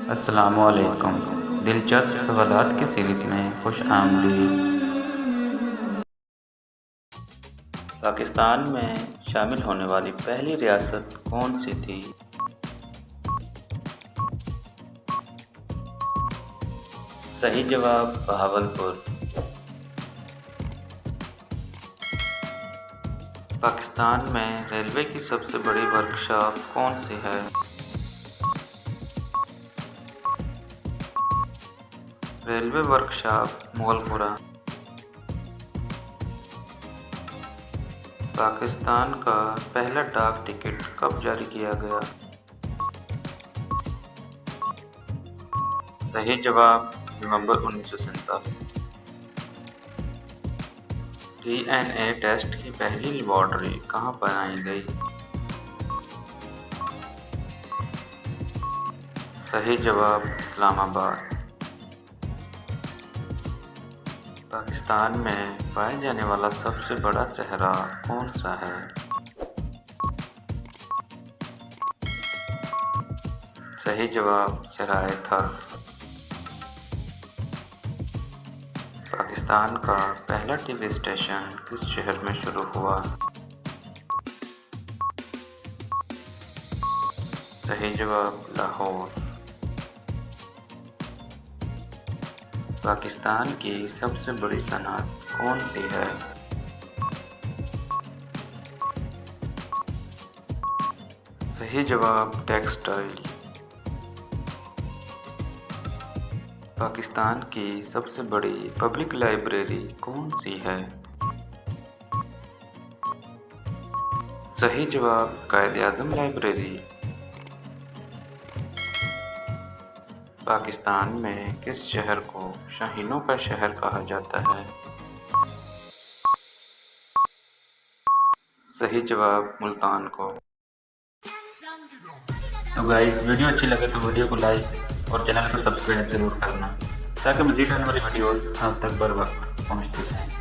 अस्सलामुअलैकुम। दिलचस्प सवालात की सीरीज़ में खुश आमदीद। पाकिस्तान में शामिल होने वाली पहली रियासत कौन सी थी? सही जवाब बहावलपुर। पाकिस्तान में रेलवे की सबसे बड़ी वर्कशॉप कौन सी है? Railway workshop Mughalpura. पाकिस्तान का पहला डाक टिकट कब जारी किया गया? सही जवाब नवंबर 1947। डीएनए टेस्ट की पहली लेबॉर्टरी कहाँ बनाई गई? सही जवाब इस्लामाबाद। पाकिस्तान में पाए जाने वाला सबसे बड़ा सहरा कौन सा है? सही जवाब सराय थर। पाकिस्तान का पहला टीवी स्टेशन किस शहर में शुरू हुआ? सही जवाब लाहौर। पाकिस्तान की सबसे बड़ी सनअत कौन सी है? सही जवाब टेक्सटाइल। पाकिस्तान की सबसे बड़ी पब्लिक लाइब्रेरी कौन सी है? सही जवाब कायद-ए-आज़म लाइब्रेरी। पाकिस्तान में किस शहर को शाहीनों का शहर कहा जाता है? सही जवाब मुल्तान को। तो गाइस, वीडियो अच्छी लगे तो वीडियो को लाइक और चैनल को सब्सक्राइब जरूर करना ताकि मज़ीद आने वाली वीडियोस आप तक बर वक्त पहुँचती रहें।